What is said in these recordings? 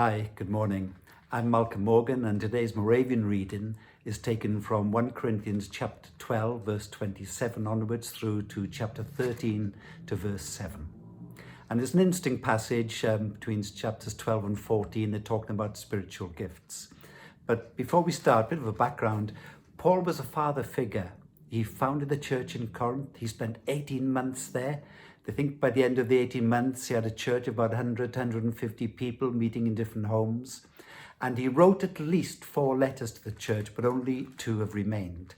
Hi, good morning. I'm Malc Morgan, and today's Moravian reading is taken from 1 Corinthians chapter 12, verse 27 onwards through to chapter 13 to verse 7. And it's an interesting passage between chapters 12 and 14. They're talking about spiritual gifts. But before we start, a bit of a background. Paul was a father figure. He founded the church in Corinth. He spent 18 months there. I think by the end of the 18 months, he had a church of about 100, 150 people meeting in different homes. And he wrote at least 4 letters to the church, but only 2 have remained.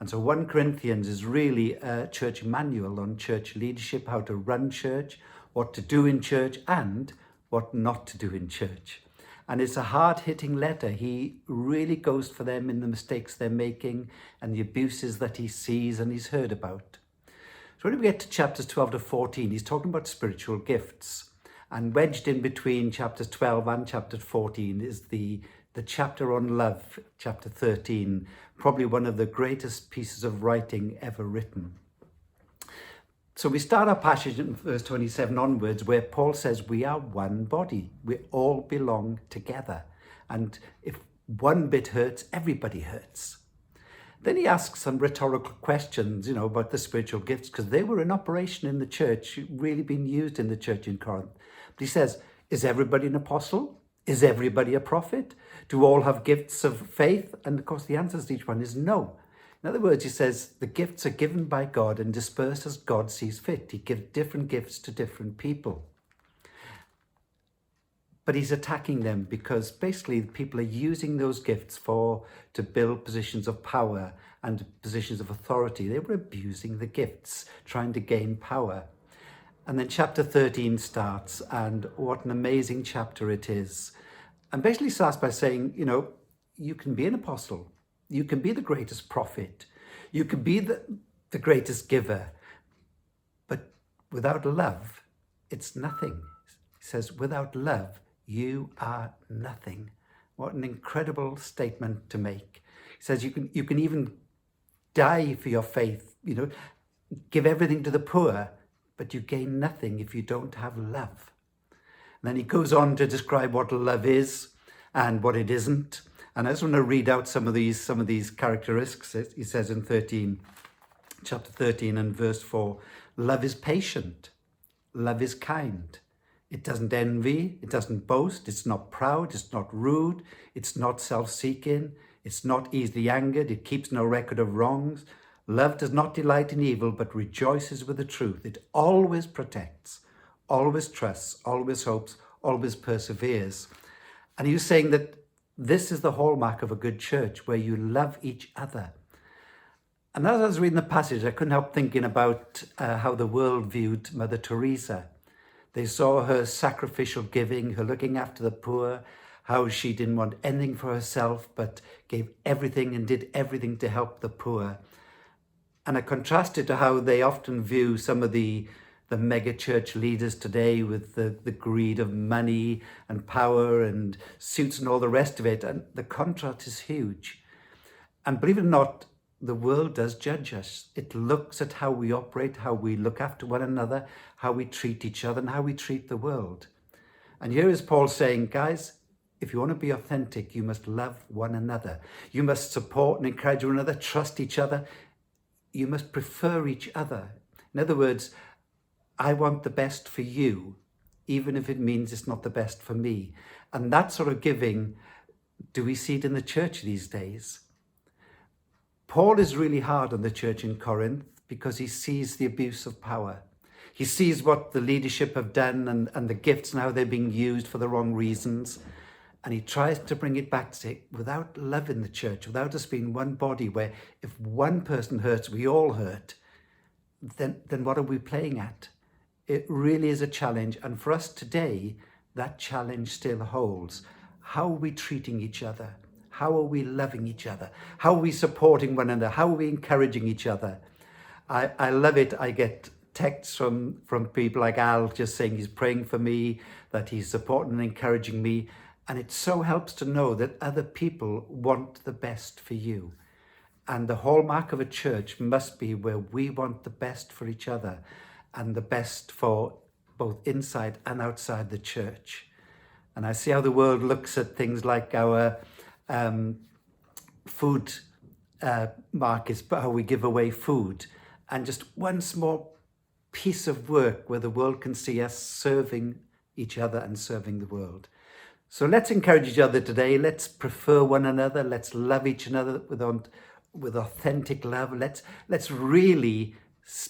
And so 1 Corinthians is really a church manual on church leadership, how to run church, what to do in church, and what not to do in church. And it's a hard-hitting letter. He really goes for them in the mistakes they're making and the abuses that he sees and he's heard about. So when we get to chapters 12 to 14, he's talking about spiritual gifts. And wedged in between chapters 12 and chapter 14 is the chapter on love, chapter 13, probably one of the greatest pieces of writing ever written. So we start our passage in verse 27 onwards, where Paul says we are one body. We all belong together. And if one bit hurts, everybody hurts. Then he asks some rhetorical questions, about the spiritual gifts, because they were in operation in the church, really being used in the church in Corinth. But he says, is everybody an apostle? Is everybody a prophet? Do all have gifts of faith? And of course, the answer to each one is no. In other words, he says the gifts are given by God and dispersed as God sees fit. He gives different gifts to different people. But he's attacking them because basically people are using those gifts to build positions of power and positions of authority. They were abusing the gifts, trying to gain power. And then chapter 13 starts, and what an amazing chapter it is. And basically starts by saying, you can be an apostle. You can be the greatest prophet. You can be the greatest giver. But without love, it's nothing. He says, without love, you are nothing. What an incredible statement to make. He says you can even die for your faith, give everything to the poor, but you gain nothing if you don't have love. And then he goes on to describe what love is and what it isn't. And I just want to read out some of these characteristics. He says in chapter 13 and verse 4, love is patient, love is kind. It doesn't envy, it doesn't boast, it's not proud, it's not rude, it's not self-seeking, it's not easily angered, it keeps no record of wrongs. Love does not delight in evil, but rejoices with the truth. It always protects, always trusts, always hopes, always perseveres. And he was saying that this is the hallmark of a good church, where you love each other. And as I was reading the passage, I couldn't help thinking about how the world viewed Mother Teresa. They saw her sacrificial giving, her looking after the poor, how she didn't want anything for herself, but gave everything and did everything to help the poor. And I contrasted to how they often view some of the mega church leaders today with the greed of money and power and suits and all the rest of it. And the contrast is huge. And believe it or not, the world does judge us. It looks at how we operate, how we look after one another, how we treat each other, and how we treat the world. And here is Paul saying, guys, if you want to be authentic, you must love one another. You must support and encourage one another, trust each other. You must prefer each other. In other words, I want the best for you, even if it means it's not the best for me. And that sort of giving, do we see it in the church these days? Paul is really hard on the church in Corinth because he sees the abuse of power. He sees what the leadership have done and the gifts and how they're being used for the wrong reasons. And he tries to bring it back to say, without love in the church, without us being one body, where if one person hurts, we all hurt, then what are we playing at? It really is a challenge. And for us today, that challenge still holds. How are we treating each other? How are we loving each other? How are we supporting one another? How are we encouraging each other? I love it. I get texts from people like Al just saying he's praying for me, that he's supporting and encouraging me. And it so helps to know that other people want the best for you. And the hallmark of a church must be where we want the best for each other and the best for both inside and outside the church. And I see how the world looks at things like our food markets, but how we give away food. And just one small piece of work where the world can see us serving each other and serving the world. So let's encourage each other today. Let's prefer one another. Let's love each other with authentic love. Let's really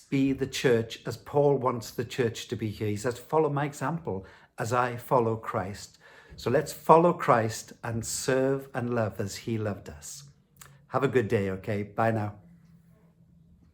be the church as Paul wants the church to be here. He says, follow my example as I follow Christ. So let's follow Christ and serve and love as he loved us. Have a good day, okay? Bye now.